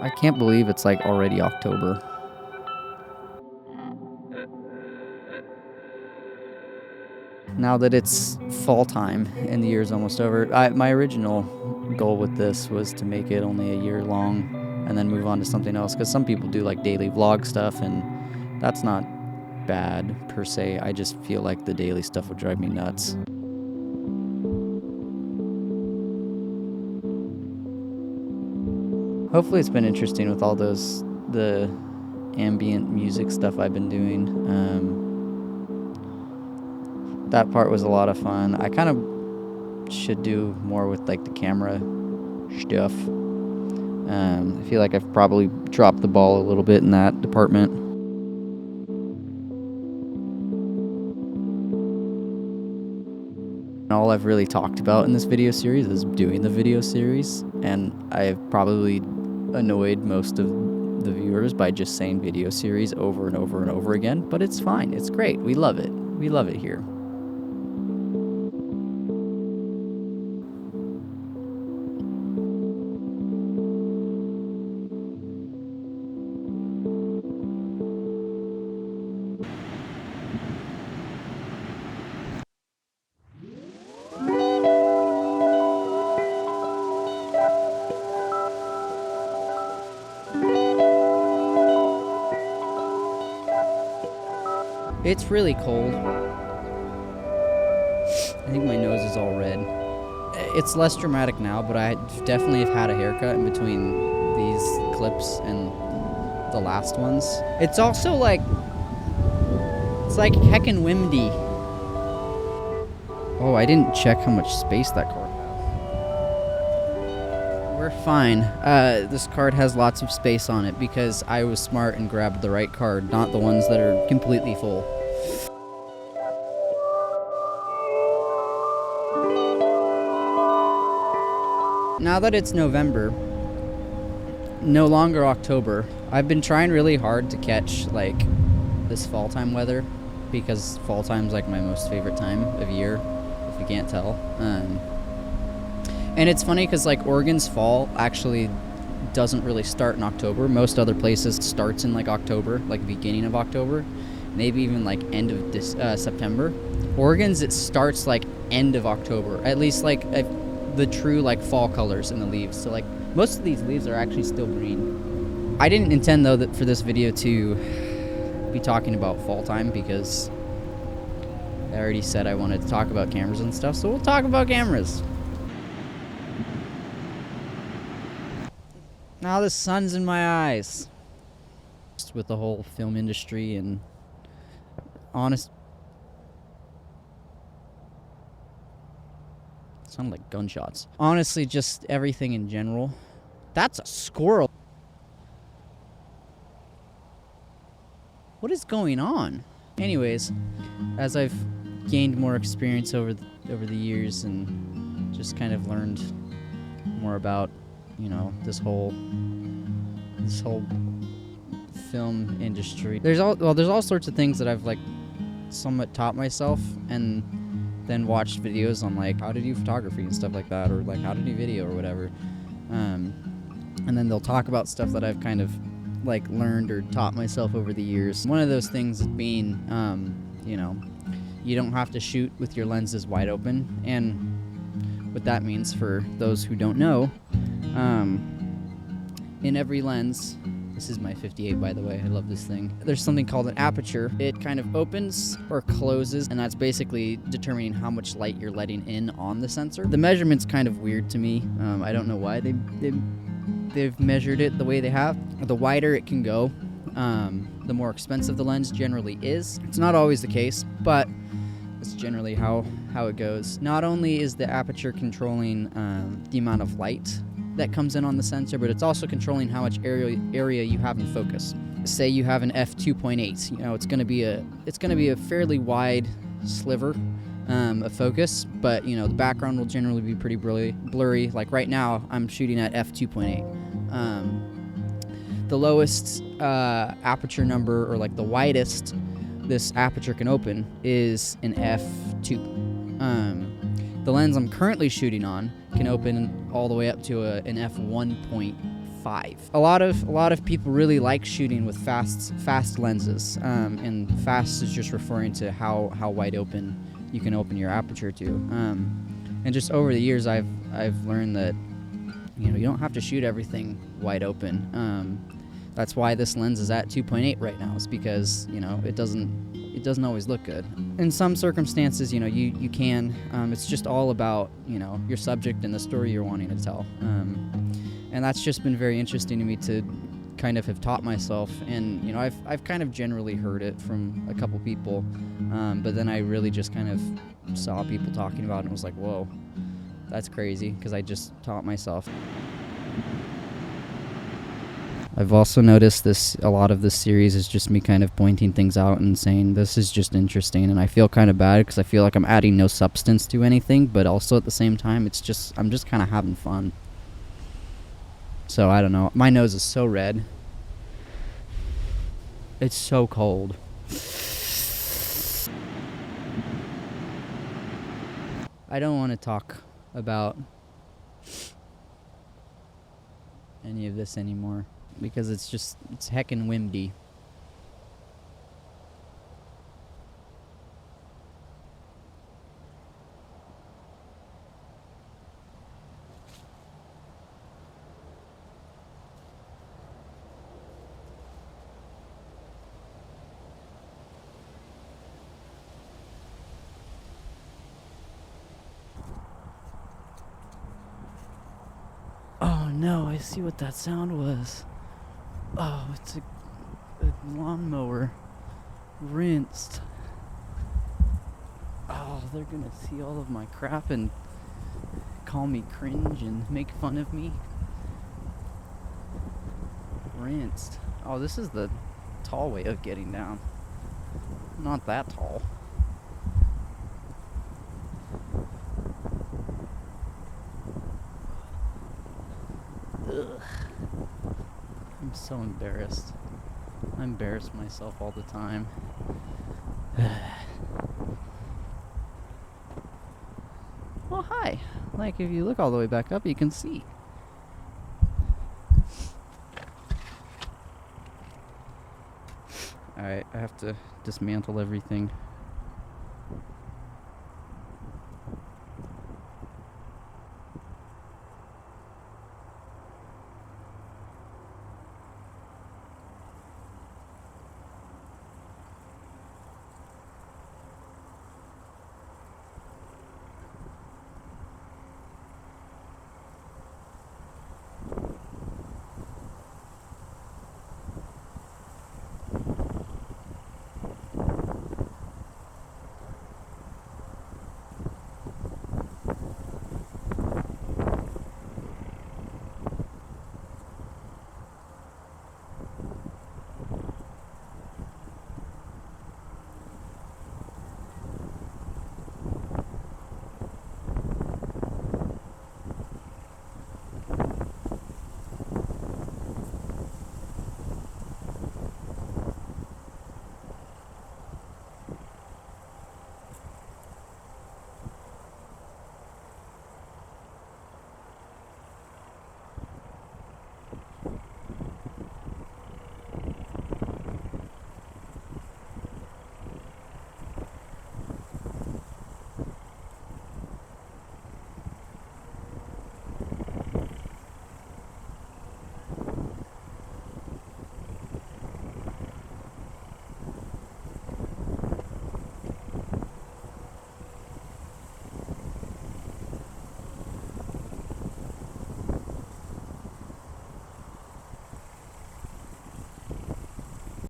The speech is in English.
I can't believe it's like already October. Now that it's fall time and the year's almost over, my original goal with this was to make it only a year long and then move on to something else, because some people do like daily vlog stuff, and that's not bad per se. I just feel like the daily stuff would drive me nuts. Hopefully it's been interesting with all the ambient music stuff I've been doing. That part was a lot of fun. I kind of should do more with like the camera stuff. I feel like I've probably dropped the ball a little bit in that department. All I've really talked about in this video series is doing the video series, and I've probably annoyed most of the viewers by just saying video series over and over and over again, but it's fine. It's great. We love it. We love it here. It's really cold. I think my nose is all red. It's less dramatic now, but I definitely have had a haircut in between these clips and the last ones. It's also like, it's like heckin' windy. Oh, I didn't check how much space that card has. We're fine. This card has lots of space on it because I was smart and grabbed the right card, not the ones that are completely full. Now that it's November, no longer October, I've been trying really hard to catch like this fall time weather, because fall time's like my most favorite time of year, if you can't tell. And it's funny because like Oregon's fall actually doesn't really start in October. Most other places starts in like October, like beginning of October, maybe even like end of this September. Oregon's, it starts like end of October, at least like the true like fall colors in the leaves. So like most of these leaves are actually still green. I didn't intend though that for this video to be talking about fall time, because I already said I wanted to talk about cameras and stuff, so we'll talk about cameras. Now the sun's in my eyes. Just with the whole film industry and sounded like gunshots. Honestly, just everything in general. That's a squirrel. What is going on? Anyways, as I've gained more experience over the years and just kind of learned more about, you know, this whole film industry. There's all sorts of things that I've like somewhat taught myself, and then watched videos on like how to do photography and stuff like that, or like how to do video or whatever. And then they'll talk about stuff that I've kind of like learned or taught myself over the years. One of those things being, you know, you don't have to shoot with your lenses wide open. And what that means for those who don't know, in every lens, this is my 58 by the way, I love this thing, there's something called an aperture. It kind of opens or closes, and that's basically determining how much light you're letting in on the sensor. The measurement's kind of weird to me. I don't know why they've measured it the way they have. The wider it can go, the more expensive the lens generally is. It's not always the case, but it's generally how it goes. Not only is the aperture controlling the amount of light that comes in on the sensor, but it's also controlling how much area you have in focus. Say you have an f2.8, you know, it's going to be a fairly wide sliver of focus, but you know, the background will generally be pretty blurry. Like right now, I'm shooting at f2.8. The lowest aperture number, or like the widest this aperture can open, is an f2. The lens I'm currently shooting on can open all the way up to an f1.5. 5. A lot of people really like shooting with fast lenses, and fast is just referring to how wide open you can open your aperture to. And just over the years, I've learned that you don't have to shoot everything wide open. That's why this lens is at 2.8 right now. Is because it doesn't always look good. In some circumstances, you can. It's just all about your subject and the story you're wanting to tell. And that's just been very interesting to me to kind of have taught myself. And I've kind of generally heard it from a couple people, but then I really just kind of saw people talking about it and was like, whoa, that's crazy, because I just taught myself. I've also noticed a lot of this series is just me kind of pointing things out and saying this is just interesting, and I feel kind of bad because I feel like I'm adding no substance to anything, but also at the same time I'm just kind of having fun. So I don't know. My nose is so red. It's so cold. I don't want to talk about any of this anymore, because it's heckin' windy. Oh no, I see what that sound was. Oh, it's a lawnmower rinsed. Oh, they're gonna see all of my crap and call me cringe and make fun of me. Rinsed. Oh, this is the tall way of getting down. Not that tall. Ugh. I'm so embarrassed. I embarrass myself all the time. Well, hi. Like, if you look all the way back up, you can see. Alright, I have to dismantle everything.